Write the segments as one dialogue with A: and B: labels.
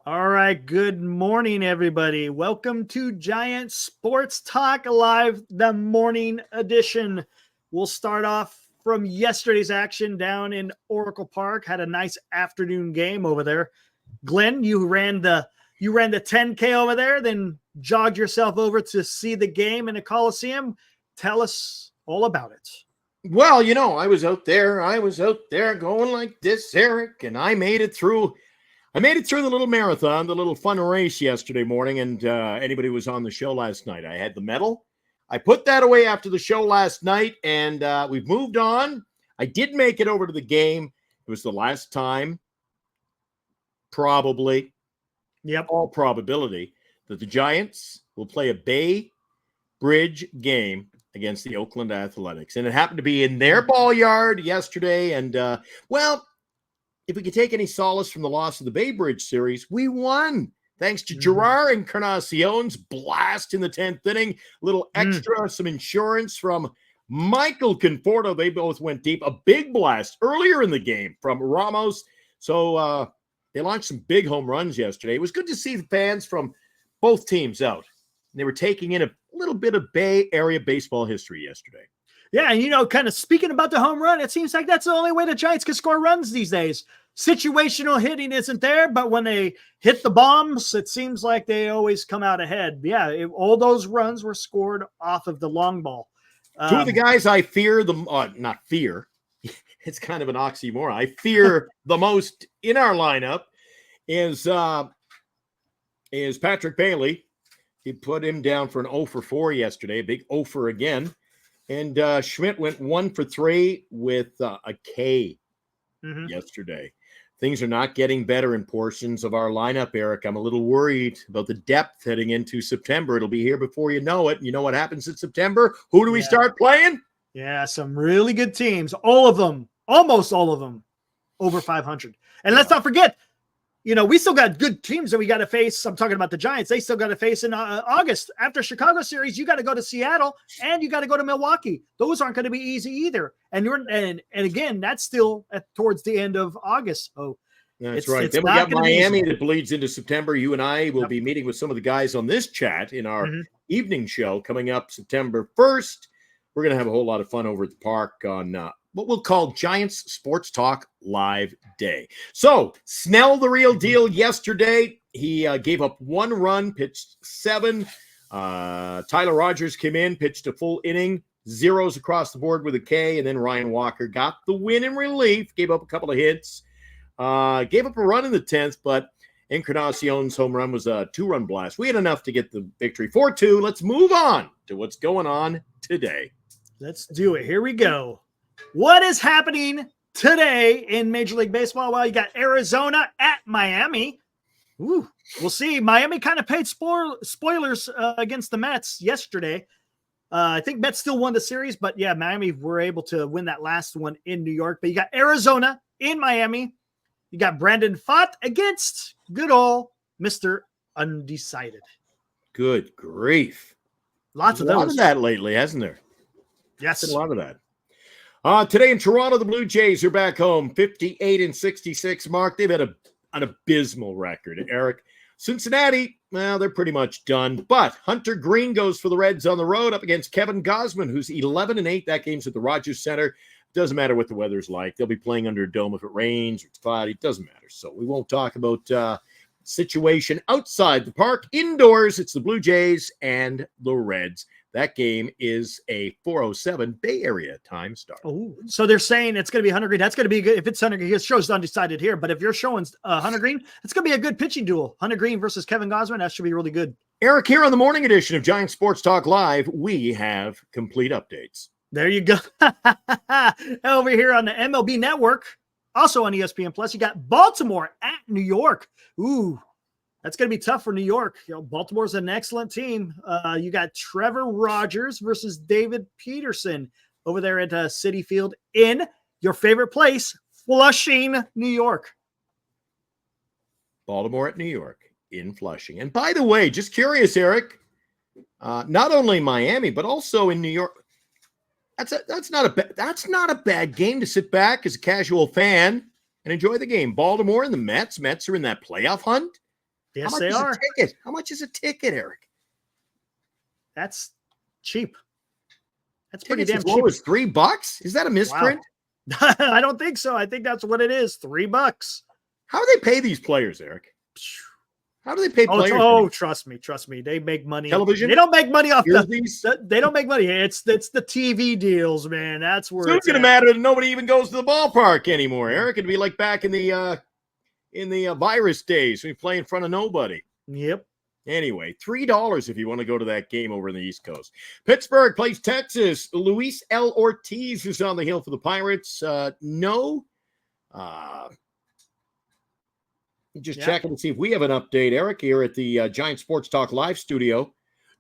A: All right. Good morning, everybody. Welcome to Giant Sports Talk Live, the morning edition. We'll start off from yesterday's action down in Oracle Park. Had a nice afternoon game over there. Glenn, you ran the 10K over there, then jogged yourself over to see the game in the Coliseum. Tell us all about it.
B: Well, I was out there going like this, Eric, and I made it through the little marathon, the little fun race yesterday morning. And anybody who was on the show last night, I had the medal. I put that away after the show last night, and we've moved on. I did make it over to the game. It was the last time, probably, all probability, that the Giants will play a Bay Bridge game against the Oakland Athletics. And it happened to be in their ball yard yesterday. And, if we could take any solace from the loss of the Bay Bridge series, we won. Thanks to Gerard Encarnacion's blast in the 10th inning. A little extra, some insurance from Michael Conforto. They both went deep. A big blast earlier in the game from Ramos. So they launched some big home runs yesterday. It was good to see the fans from both teams out. They were taking in a little bit of Bay Area baseball history yesterday.
A: Yeah, and kind of speaking about the home run, it seems like that's the only way the Giants can score runs these days. Situational hitting isn't there, but when they hit the bombs, it seems like they always come out ahead. Yeah, all those runs were scored off of the long ball.
B: Two of the guys I fear not fear, it's kind of an oxymoron. I fear the most in our lineup is Patrick Bailey. He put him down for an 0 for 4 yesterday, a big 0 for again. And Schmidt went 1 for 3 with a K yesterday. Things are not getting better in portions of our lineup, Eric. I'm a little worried about the depth heading into September. It'll be here before you know it. You know what happens in September? Who do we start playing?
A: Yeah, some really good teams. All of them, almost all of them, over 500. And let's not forget, we still got good teams that we got to face. I'm talking about the Giants. They still got to face in August. After Chicago series, you got to go to Seattle and you got to go to Milwaukee. Those aren't going to be easy either. And again, that's still towards the end of August. Oh,
B: that's right. Then we got Miami that bleeds into September. You and I will be meeting with some of the guys on this chat in our evening show coming up September 1st. We're going to have a whole lot of fun over at the park on what we'll call Giants Sports Talk Live Day. So, Snell, the real deal yesterday. He gave up 1 run, pitched 7. Tyler Rogers came in, pitched a full inning, zeros across the board with a K, and then Ryan Walker got the win in relief, gave up a couple of hits, gave up a run in the 10th, but Encarnacion's home run was a 2-run blast. We had enough to get the victory 4-2. Let's move on to what's going on today.
A: Let's do it. Here we go. What is happening today in Major League Baseball? Well, you got Arizona at Miami. Ooh, we'll see. Miami kind of paid spoilers against the Mets yesterday. I think Mets still won the series, but yeah, Miami were able to win that last one in New York. But you got Arizona in Miami. You got Brandon Pfaadt against good old Mr. Undecided.
B: Good grief.
A: Lots of those.
B: A lot of that lately, hasn't there?
A: Yes.
B: A lot of that. Today in Toronto, the Blue Jays are back home, 58-66. Mark, they've had an abysmal record. Eric, Cincinnati, well, they're pretty much done. But Hunter Green goes for the Reds on the road up against Kevin Gausman, who's 11-8. That game's at the Rogers Center. Doesn't matter what the weather's like. They'll be playing under a dome if it rains or it's cloudy. It doesn't matter. So we won't talk about situation outside the park. Indoors, it's the Blue Jays and the Reds. That game is a 4:07 Bay Area time start.
A: Oh, so they're saying it's going to be Hunter Green. That's going to be good. If it's Hunter Green, it shows undecided here. But if you're showing Hunter Green, it's going to be a good pitching duel. Hunter Green versus Kevin Gausman. That should be really good.
B: Eric, here on the morning edition of Giant Sports Talk Live, we have complete updates.
A: There you go. Over here on the MLB Network, also on ESPN Plus, you got Baltimore at New York. Ooh. That's going to be tough for New York. Baltimore's an excellent team. You got Trevor Rogers versus David Peterson over there at Citi Field in your favorite place, Flushing, New York.
B: Baltimore at New York in Flushing. And by the way, just curious, Eric, not only Miami, but also in New York. That's not a bad game to sit back as a casual fan and enjoy the game. Baltimore and the Mets. Mets are in that playoff hunt.
A: Yes, they are.
B: Ticket? How much is a ticket, Eric?
A: That's cheap. That's pretty damn
B: as
A: cheap.
B: Low as $3? Is that a misprint?
A: Wow. I don't think so. I think that's what it is. $3.
B: How do they pay these players, Eric? How do they pay players?
A: Oh, trust me. They make money.
B: Television?
A: They don't make money off
B: these.
A: They don't make money. It's the TV deals, man. That's where
B: it's going to matter that nobody even goes to the ballpark anymore, Eric. It'd be like back in the virus days. We play in front of nobody.
A: Yep.
B: Anyway, $3 if you want to go to that game over in the East Coast. Pittsburgh plays Texas. Luis L. Ortiz is on the hill for the Pirates. Just checking to see if we have an update, Eric, here at the Giant Sports Talk live studio.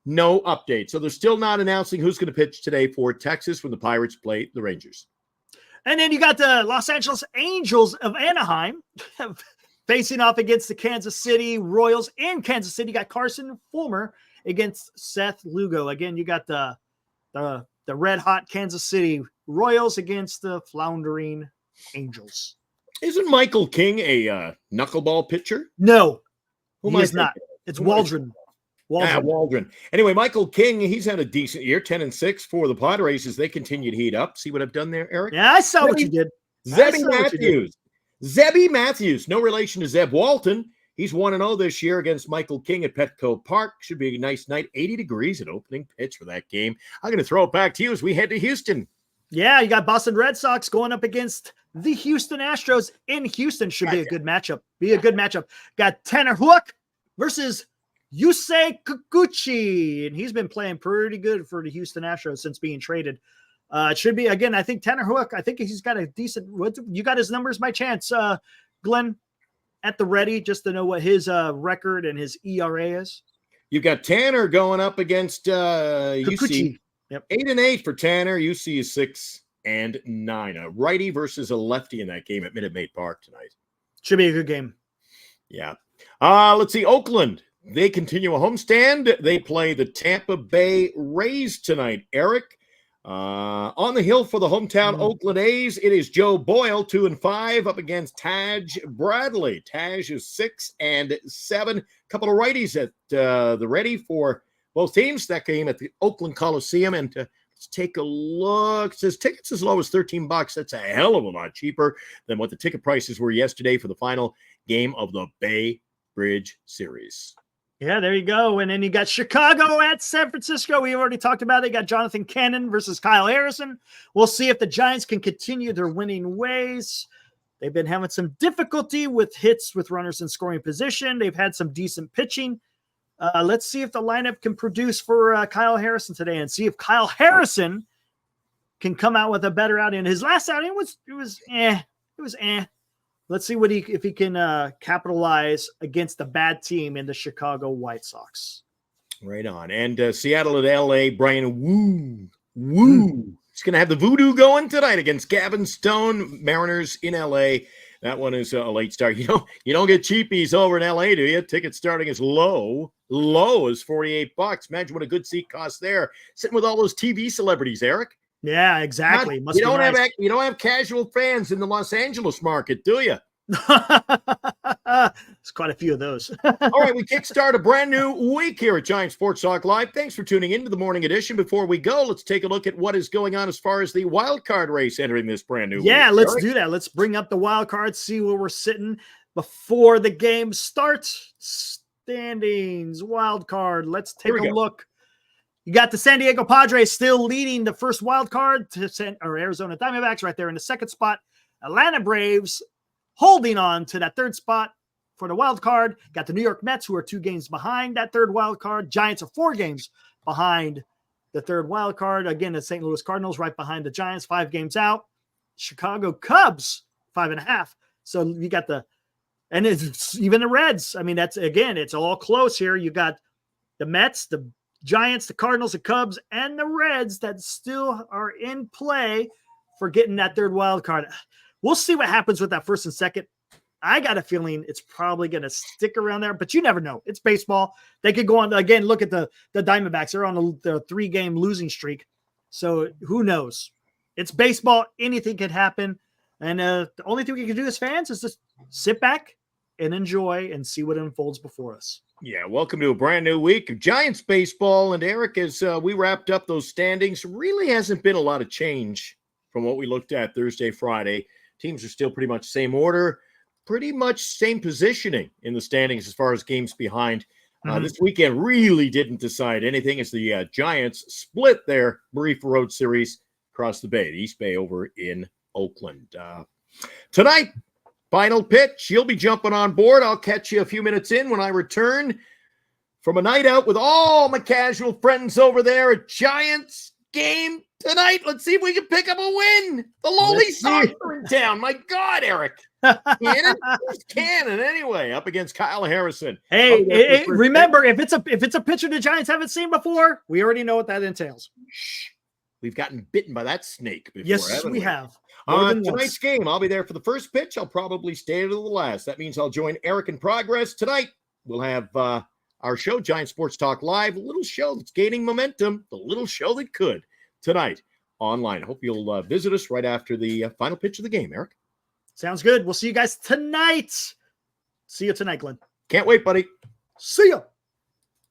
B: No update. So they're still not announcing who's going to pitch today for Texas when the Pirates play the Rangers.
A: And then you got the Los Angeles Angels of Anaheim facing off against the Kansas City Royals in Kansas City. You got Carson Fulmer against Seth Lugo. Again, you got the red-hot Kansas City Royals against the floundering Angels.
B: Isn't Michael King a knuckleball pitcher?
A: No, he is not. It's Waldron.
B: Waldron. Anyway, Michael King, he's had a decent year, 10-6 for the Padres as they continue to heat up. See what I've done there, Eric?
A: Yeah, I saw what you did.
B: Zebby Matthews, no relation to Zeb Walton. He's 1-0 this year against Michael King at Petco Park. Should be a nice night. 80 degrees at opening pitch for that game. I'm going to throw it back to you as we head to Houston.
A: Yeah, you got Boston Red Sox going up against the Houston Astros in Houston. Should be a good matchup. Got Tanner Hook versus Yusei Kikuchi, and he's been playing pretty good for the Houston Astros since being traded. It should be, again, I think Tanner Hook, I think he's got a decent – you got his numbers by chance, Glenn, at the ready, just to know what his record and his ERA is?
B: You've got Tanner going up against
A: UC.
B: Yep. 8-8 for Tanner. UC is 6-9. A righty versus a lefty in that game at Minute Maid Park tonight.
A: Should be a good game.
B: Yeah. Let's see. Oakland. They continue a homestand. They play the Tampa Bay Rays tonight. Eric, on the hill for the hometown Oakland A's, it is Joe Boyle, 2-5, up against Taj Bradley. Taj is 6-7. A couple of righties at the ready for both teams. That game at the Oakland Coliseum. And let's take a look. It says tickets as low as $13. That's a hell of a lot cheaper than what the ticket prices were yesterday for the final game of the Bay Bridge Series.
A: Yeah, there you go. And then you got Chicago at San Francisco. We already talked about it. You got Jonathan Cannon versus Kyle Harrison. We'll see if the Giants can continue their winning ways. They've been having some difficulty with hits with runners in scoring position. They've had some decent pitching. Let's see if the lineup can produce for Kyle Harrison today and see if Kyle Harrison can come out with a better outing. His last outing it was eh. Let's see if he can capitalize against the bad team in the Chicago White Sox.
B: Right on. And Seattle at LA, Brian Woo. He's going to have the voodoo going tonight against Gavin Stone, Mariners in LA. That one is a late start. You don't get cheapies over in LA, do you? Tickets starting as low as $48. Imagine what a good seat costs there. Sitting with all those TV celebrities, Eric.
A: Yeah, exactly.
B: You don't have casual fans in the Los Angeles market, do you?
A: There's quite a few of those.
B: All right, we kickstart a brand new week here at Giant Sports Talk Live. Thanks for tuning into the morning edition. Before we go, let's take a look at what is going on as far as the wild card race entering this brand new week.
A: Yeah, let's do that. Let's bring up the wild card, see where we're sitting before the game starts. Standings, wild card. Let's take a look. You got the San Diego Padres still leading the first wild card to Arizona Diamondbacks right there in the second spot. Atlanta Braves holding on to that third spot for the wild card. Got the New York Mets, who are 2 games behind that third wild card. Giants are 4 games behind the third wild card. Again, the St. Louis Cardinals right behind the Giants, 5 games out. Chicago Cubs, 5.5. So you got and it's even the Reds. I mean, it's all close here. You got the Mets, the Giants, the Cardinals, the Cubs, and the Reds that still are in play for getting that third wild card. We'll see what happens with that first and second. I got a feeling it's probably going to stick around there, but you never know. It's baseball. They could go on, again, look at the Diamondbacks. They're on the 3-game losing streak. So who knows? It's baseball. Anything can happen. And the only thing we can do as fans is just sit back, and enjoy and see what unfolds before us.
B: Yeah, welcome to a brand new week of Giants baseball. And Eric, as we wrapped up those standings, really hasn't been a lot of change from what we looked at Thursday, Friday. Teams are still pretty much same order, pretty much same positioning in the standings as far as games behind. This weekend really didn't decide anything as the Giants split their brief road series across the bay, the East Bay over in Oakland. Tonight, final pitch. You'll be jumping on board. I'll catch you a few minutes in when I return from a night out with all my casual friends over there. A Giants game tonight. Let's see if we can pick up a win. The lowly Sox are in town. My God, Eric. Cannon? Who's Cannon anyway? Up against Kyle Harrison.
A: Hey, remember, if it's a pitcher the Giants haven't seen before, we already know what that entails.
B: Shh. We've gotten bitten by that snake before.
A: Yes, we have.
B: Tonight's game, I'll be there for the first pitch. I'll probably stay to the last. That means I'll join Eric in progress. Tonight, we'll have our show, Giant Sports Talk Live, a little show that's gaining momentum, the little show that could, tonight online. I hope you'll visit us right after the final pitch of the game, Eric.
A: Sounds good. We'll see you guys tonight. See you tonight, Glenn.
B: Can't wait, buddy.
A: See ya.